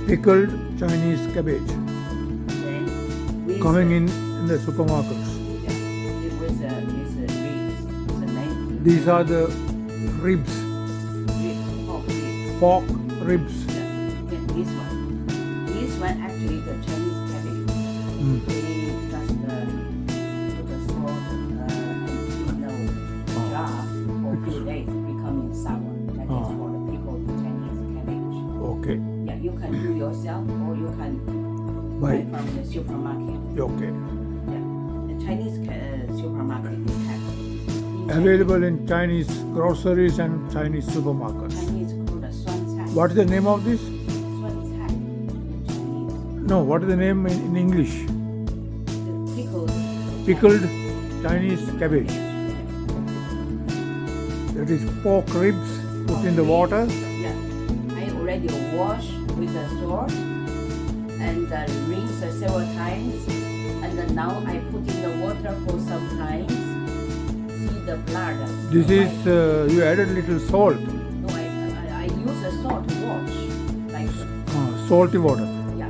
Pickled Chinese cabbage Then with coming in the supermarkets. Yeah, it was ribs. It's a name. These are the ribs, Ribs, pork ribs. pork ribs. Yeah, this one. This one actually the Chinese cabbage. They just put the salt and jar for a few days, becoming sour. That is called the pickled Chinese cabbage. Okay. Yeah, you can do yourself or you can buy from the supermarket. Okay. Yeah, the Chinese supermarket they have. Available in Chinese groceries and Chinese supermarkets. Chinese called the suan cai. What is the name of this? Suan cai in Chinese. No, what is the name in English? The Pickled Chinese cabbage. That is pork ribs put in the water. Yeah, I already wash with the salt and rinse several times, and then now I put in the water for some time. See the blood. This is you added little salt, No, I use the salt to wash like. salty water. Yeah.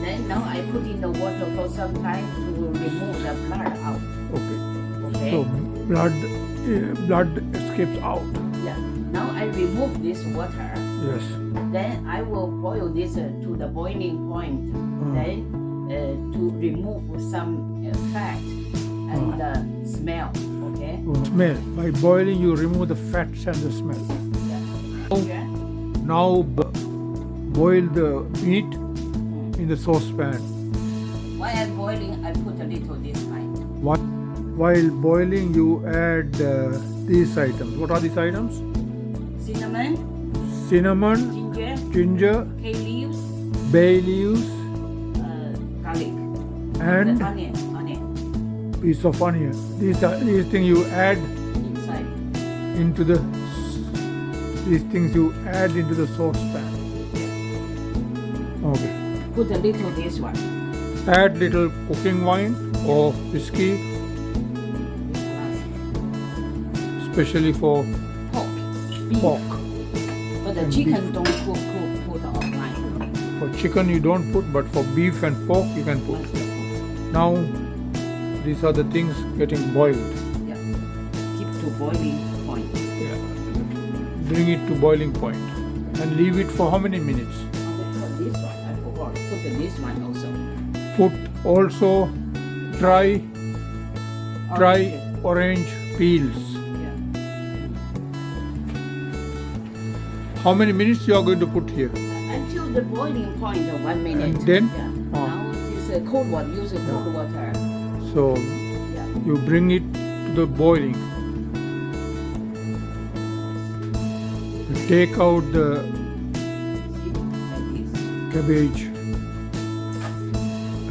Then now I put in the water for some time to remove the blood out. Okay. Okay. So blood escapes out. Yeah. Now I remove this water. Yes. Then I will boil this to the boiling point. Then to remove some fat and smell. Okay. Smell. By boiling, you remove the fats and the smell. Yeah. Now boil the meat in the saucepan. While I'm boiling, I put a little this kind. While boiling, you add these items. What are these items? Cinnamon, ginger, Bay leaves, bay leaves, garlic, and the onion piece of onion. These things you add inside. into the saucepan. Okay. Put a little this one. Add little cooking wine or whiskey, especially for Beef. pork. But the chicken don't put online. For chicken you don't put, but for beef and pork you can put. Now these are the things getting boiled. Yeah. Keep to boiling point. Yeah. Bring it to boiling point and leave it for how many minutes? This one, I forgot. Put this one also. Put also dry orange peels. Yeah. How many minutes you are going to put here? Until the boiling point of 1 minute. And then? Yeah. Now it is cold water. Use cold water. So Yeah. you bring it to the boiling. You take out the See, like this. cabbage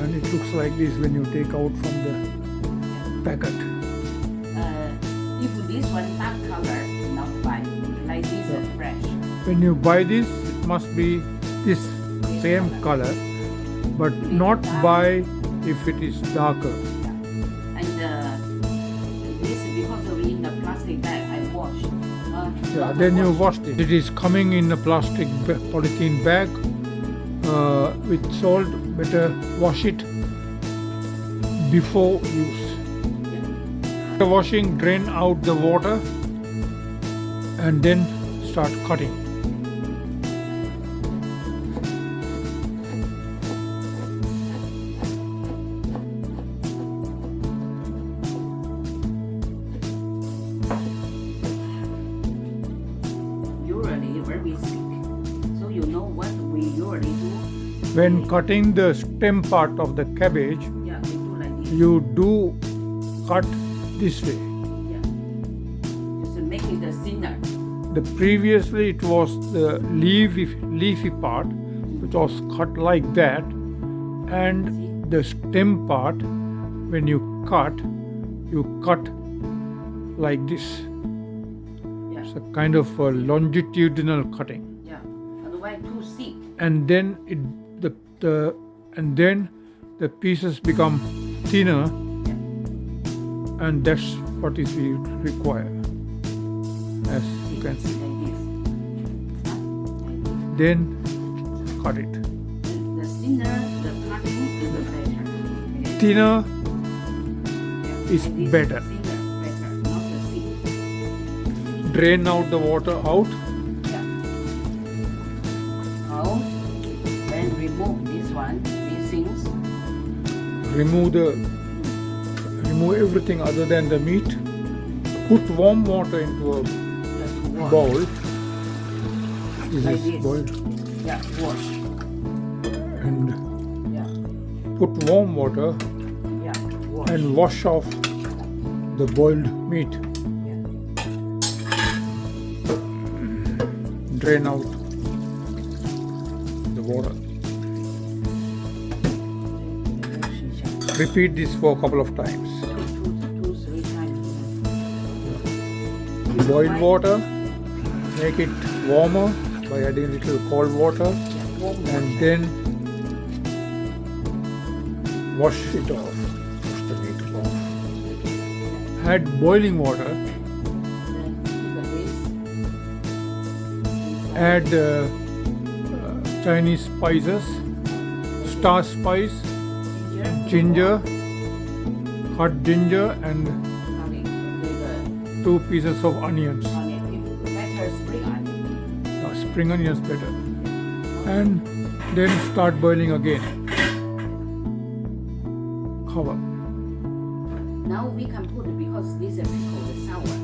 and it looks like this when you take out from the packet. If this one dark color, not buy. Like this is fresh. When you buy this, it must be this same color, but not buy if it is darker. And this because of in the plastic bag I washed. Yeah, then you washed it. It is coming in a plastic polythene bag with salt. Better wash it before use. After washing, drain out the water and then start cutting. Usually very sick, so you know what we usually do. When cutting the stem part of the cabbage, Yeah, we do like this. you do cut this way. Yeah, just make it thinner. Previously it was the leafy part which was cut like that, and the stem part when you cut like this. Yeah, It's a kind of a longitudinal cutting, yeah. Otherwise too thick. and then the pieces become thinner, Yeah. and that's what is we require, as you can see. Like this. Huh? Like this. Then cut it. thinner the cutting is the better. Okay. Thinner Yeah, is like this, better. Thinner, better, not the thick. Drain out the water out. Yeah. Now, then remove this one, these things. Remove everything other than the meat. Put warm water into a Just wash. bowl. This Like is this. boiled. Yeah, wash. And Yeah, put warm water yeah, wash. and wash off the boiled meat. Yeah. Drain out the water. Repeat this for a couple of times. Two, 3 times. Boil water, make it warmer by adding a little cold water, Yeah, warm water. and then wash it off. Wash the meat off. Add boiling water. Then keep this. Add Chinese spices, star spice, ginger, cut ginger, and Garlic with 2 pieces of onions. onion. If better, spring onion. Spring onions better. And then start boiling again. Cover. Now we can put, because this is pickled sour.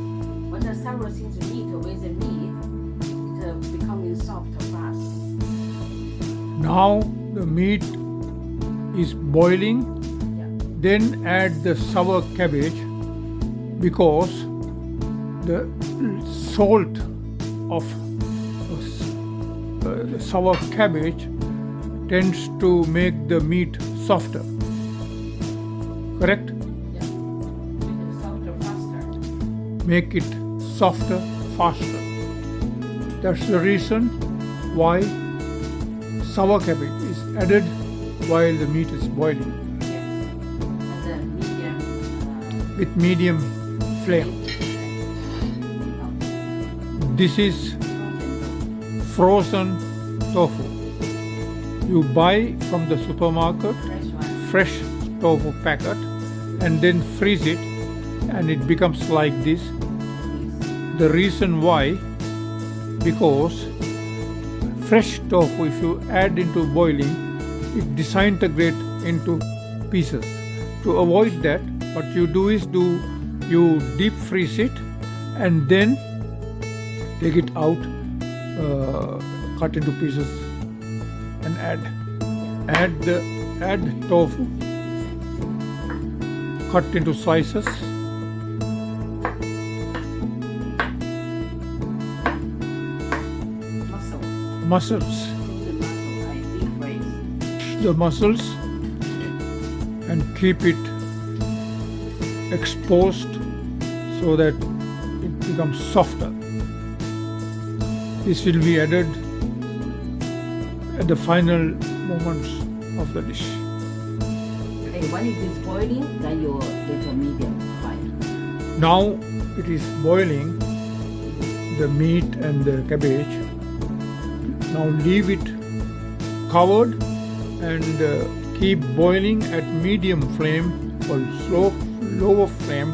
When the sour things meet with the meat, it becoming soft fast. Now the meat is boiling. Yeah. Then add the sour cabbage, because the salt of the sour cabbage tends to make the meat softer. Correct? Yeah. Make it softer faster. Make it softer, faster. That's the reason why sour cabbage is added while the meat is boiling Yes. And the medium. with medium flame. This is frozen tofu. You buy from the supermarket Fresh one. fresh tofu packet and then freeze it, and it becomes like this. The reason why, because fresh tofu, if you add into boiling, it disintegrates into pieces. To avoid that, what you do is you deep freeze it and then take it out, cut into pieces, and add tofu, cut into slices. Mussels, Frozen mussel, I deep freeze. the mussels, and keep it exposed so that it becomes softer. This will be added at the final moments of the dish. Hey, when it is boiling, then you little medium fire. Now it is boiling, the meat and the cabbage. Now leave it covered and keep boiling at medium flame or lower flame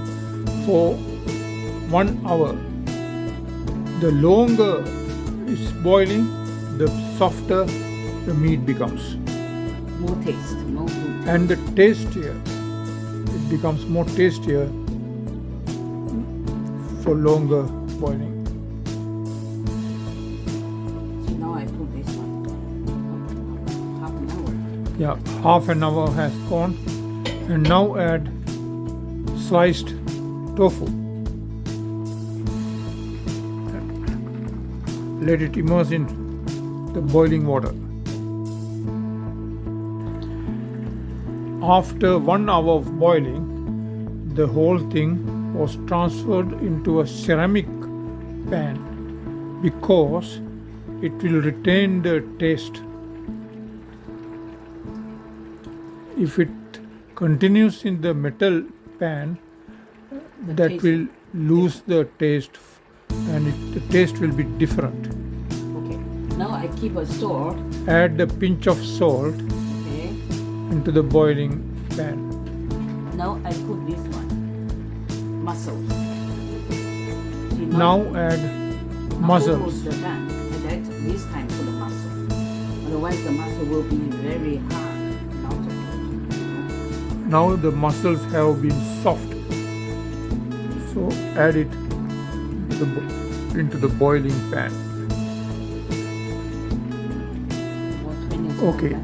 for 1 hour. The longer it's boiling, the softer the meat becomes, More taste, more good. and the tastier. It becomes more tastier for longer boiling. So now I put this one. Half an hour. Yeah, half an hour has gone, and now add sliced tofu. Let it immerse in the boiling water. After 1 hour of boiling, the whole thing was transferred into a ceramic pan, because it will retain the taste. If it continues in the metal pan, that taste will lose the taste, and the taste will be different. Okay. Now I keep a salt. Add a pinch of salt into the boiling pan. Now I put this one, mussels. See, Now add mussels. Almost done. And that this time put the mussel. Otherwise the mussel will be very hard. Not to put. Now the mussels have been soft. So add it into the boiling pan. Okay.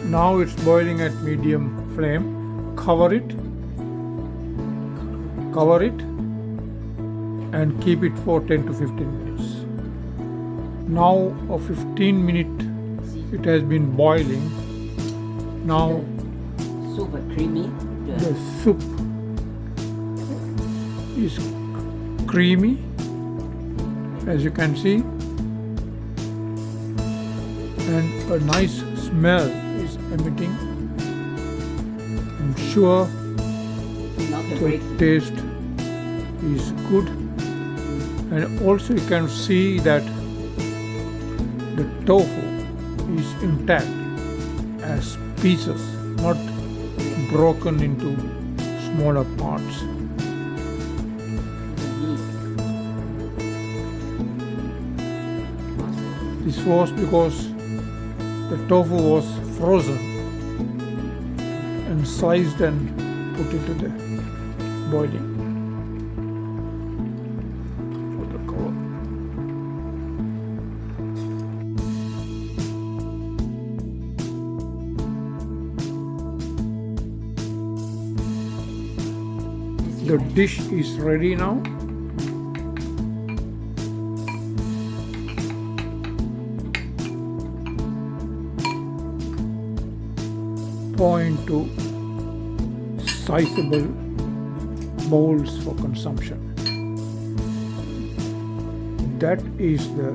Now it's boiling at medium flame. Cover it, and keep it for 10 to 15 minutes. Now a 15-minute it has been boiling. Now Super creamy. the soup is creamy, as you can see, and a nice smell is emitting. I'm sure the taste is good, and also you can see that the tofu is intact as pieces, not broken into smaller parts. This was because the tofu was frozen and sliced and put into the boiling for the cover. The dish is ready now. Pour into sizable bowls for consumption. That is the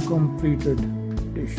completed dish.